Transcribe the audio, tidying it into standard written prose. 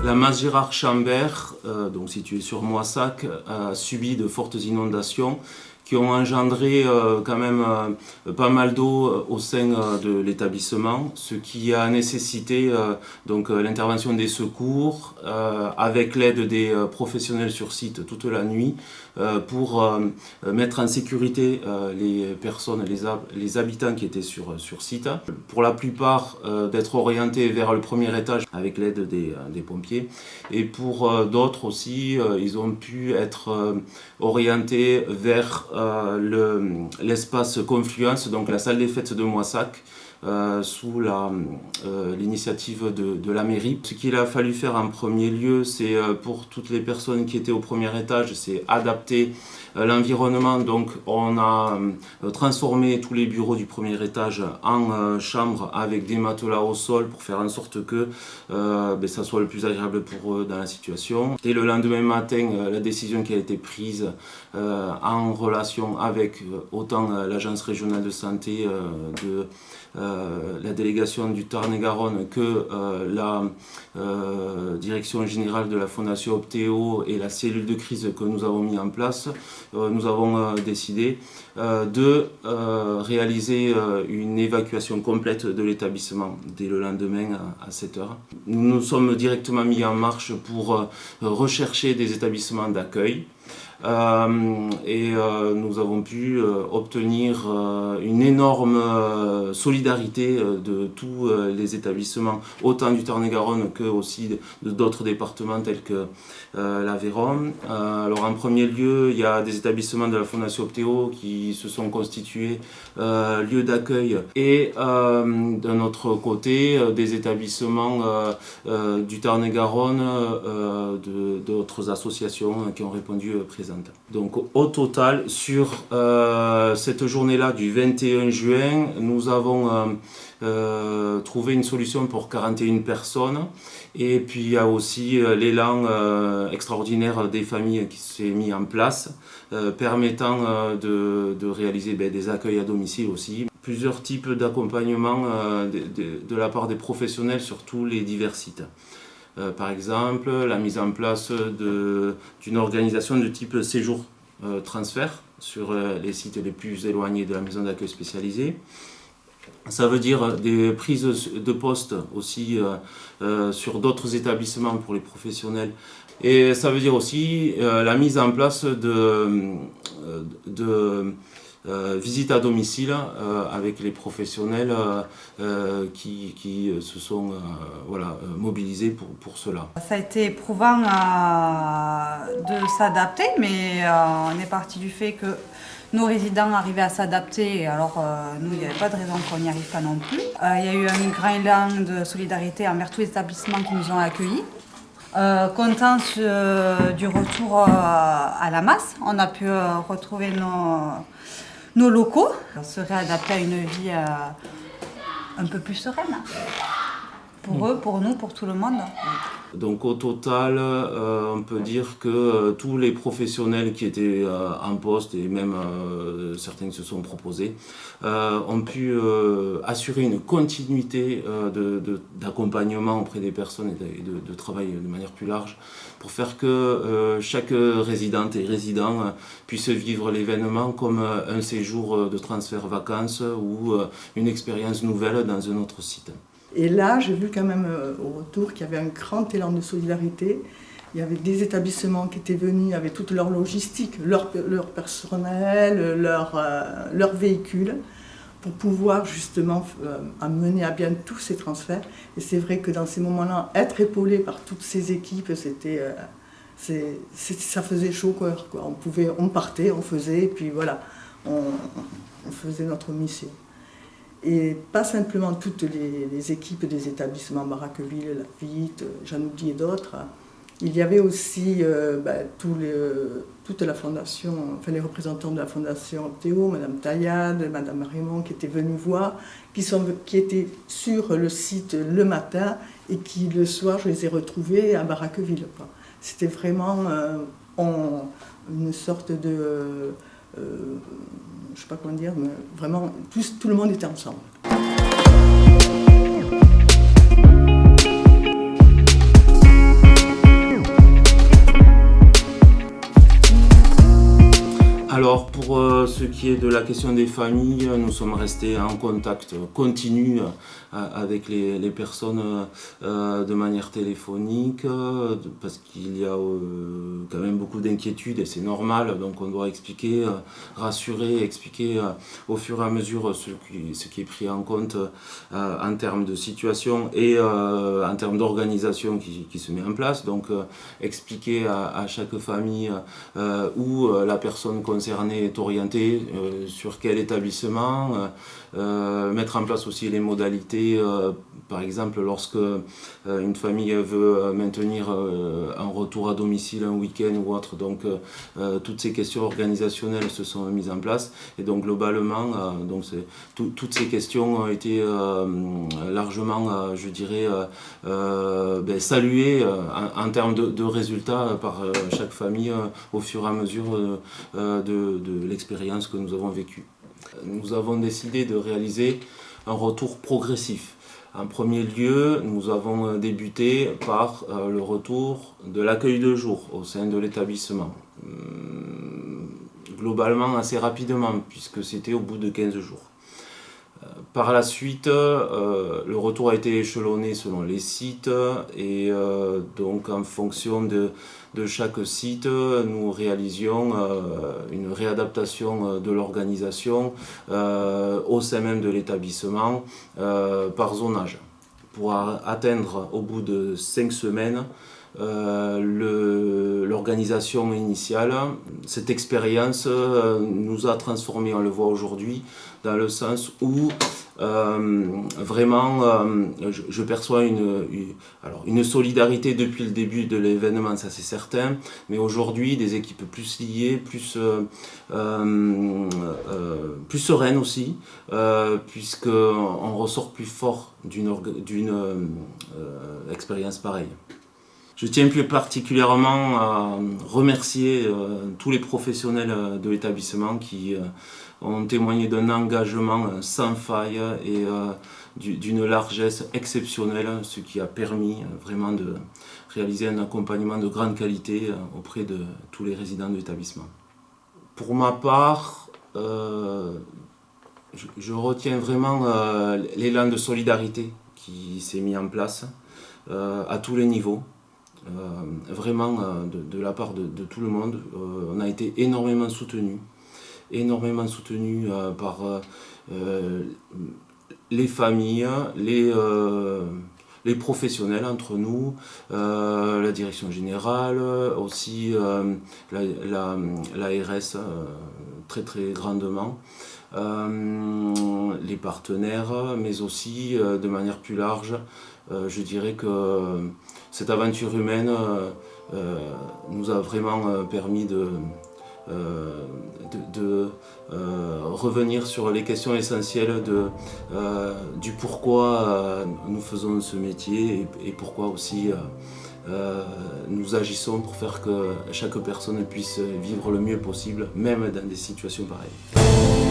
La masse Gérard Chambert, donc située sur Moissac, a subi de fortes inondations qui ont engendré quand même pas mal d'eau au sein de l'établissement, ce qui a nécessité donc l'intervention des secours avec l'aide des professionnels sur site toute la nuit pour mettre en sécurité les personnes, les habitants qui étaient sur site. Pour la plupart d'être orientés vers le premier étage avec l'aide des pompiers, et pour d'autres aussi, ils ont pu être orientés vers l'espace Confluence, donc la salle des fêtes de Moissac, sous l'initiative de la mairie. Ce qu'il a fallu faire en premier lieu, c'est pour toutes les personnes qui étaient au premier étage, c'est adapter l'environnement. Donc on a transformé tous les bureaux du premier étage en chambres avec des matelas au sol pour faire en sorte que ça soit le plus agréable pour eux dans la situation. Et le lendemain matin, la décision qui a été prise en relation avec autant l'agence régionale de santé de la délégation du Tarn-et-Garonne que la direction générale de la Fondation Optéo et la cellule de crise que nous avons mis en place, nous avons décidé de réaliser une évacuation complète de l'établissement dès le lendemain à 7h. Nous nous sommes directement mis en marche pour rechercher des établissements d'accueil. Nous avons pu obtenir une énorme solidarité de tous les établissements, autant du Tarn-et-Garonne que aussi de d'autres départements tels que l'Aveyron. Alors en premier lieu, il y a des établissements de la Fondation Optéo qui se sont constitués lieu d'accueil, et d'un autre côté des établissements du Tarn-et-Garonne, d'autres associations qui ont répondu présentes. Donc au total, sur cette journée-là du 21 juin, nous avons trouvé une solution pour 41 personnes. Et puis il y a aussi l'élan extraordinaire des familles qui s'est mis en place, permettant de réaliser des accueils à domicile aussi. Plusieurs types d'accompagnement de la part des professionnels sur tous les divers sites. Par exemple, la mise en place d'une organisation de type séjour transfert sur les sites les plus éloignés de la maison d'accueil spécialisée. Ça veut dire des prises de poste aussi sur d'autres établissements pour les professionnels. Et ça veut dire aussi la mise en place de visites à domicile avec les professionnels qui se sont mobilisés pour cela. Ça a été éprouvant de s'adapter, mais on est parti du fait que nos résidents arrivaient à s'adapter, alors nous, il n'y avait pas de raison qu'on n'y arrive pas non plus. Il y a eu un grand élan de solidarité envers tous les établissements qui nous ont accueillis. Contents du retour à la masse, on a pu retrouver nos locaux, se réadapter à une vie un peu plus sereine. Pour eux, pour nous, pour tout le monde. Donc au total, on peut dire que tous les professionnels qui étaient en poste, et même certains qui se sont proposés, ont pu assurer une continuité d'accompagnement auprès des personnes et de travail de manière plus large, pour faire que chaque résidente et résident puisse vivre l'événement comme un séjour de transfert vacances ou une expérience nouvelle dans un autre site. Et là, j'ai vu quand même au retour qu'il y avait un grand élan de solidarité. Il y avait des établissements qui étaient venus avec toute leur logistique, leur personnel, leur véhicule, pour pouvoir justement mener à bien tous ces transferts. Et c'est vrai que dans ces moments-là, être épaulé par toutes ces équipes, ça faisait chaud au cœur, quoi. On partait, on faisait, et puis voilà, on faisait notre mission. Et pas simplement toutes les équipes des établissements Barraqueville, Lafitte, j'en oublie d'autres. Il y avait aussi toute la fondation, enfin les représentants de la fondation Optéo, Madame Taillade, Madame Raymond, qui étaient venus voir, qui étaient sur le site le matin et qui le soir, je les ai retrouvés à Barraqueville, quoi. C'était vraiment une sorte de... je ne sais pas comment dire, mais vraiment, tout le monde était ensemble. Pour ce qui est de la question des familles, nous sommes restés en contact continu avec les personnes de manière téléphonique parce qu'il y a quand même beaucoup d'inquiétudes et c'est normal, donc on doit expliquer, rassurer, expliquer au fur et à mesure ce qui est pris en compte en termes de situation et en termes d'organisation qui se met en place. Donc expliquer à chaque famille où la personne concernée est orientée, sur quel établissement, mettre en place aussi les modalités, par exemple lorsque une famille veut maintenir un retour à domicile un week-end ou autre, donc toutes ces questions organisationnelles se sont mises en place et donc globalement toutes ces questions ont été largement, je dirais, saluées en termes de résultats par chaque famille au fur et à mesure de l'expérience que nous avons vécue. Nous avons décidé de réaliser un retour progressif. En premier lieu, nous avons débuté par le retour de l'accueil de jour au sein de l'établissement. Globalement assez rapidement, puisque c'était au bout de 15 jours. Par la suite, le retour a été échelonné selon les sites et donc en fonction de chaque site, nous réalisions une réadaptation de l'organisation au sein même de l'établissement par zonage pour atteindre au bout de 5 semaines l'organisation initiale. Cette expérience nous a transformés, on le voit aujourd'hui, dans le sens où vraiment je perçois une solidarité depuis le début de l'événement, ça c'est certain, mais aujourd'hui des équipes plus liées, plus sereines aussi, puisqu'on ressort plus fort d'une expérience pareille. Je tiens plus particulièrement à remercier tous les professionnels de l'établissement qui ont témoigné d'un engagement sans faille et d'une largesse exceptionnelle, ce qui a permis vraiment de réaliser un accompagnement de grande qualité auprès de tous les résidents de l'établissement. Pour ma part, je retiens vraiment l'élan de solidarité qui s'est mis en place à tous les niveaux. Vraiment de la part de tout le monde, on a été énormément soutenus par les familles, les professionnels entre nous, la direction générale, aussi l'ARS très très grandement, les partenaires, mais aussi de manière plus large, je dirais que cette aventure humaine nous a vraiment permis de revenir sur les questions essentielles du pourquoi nous faisons ce métier et pourquoi aussi nous agissons pour faire que chaque personne puisse vivre le mieux possible, même dans des situations pareilles.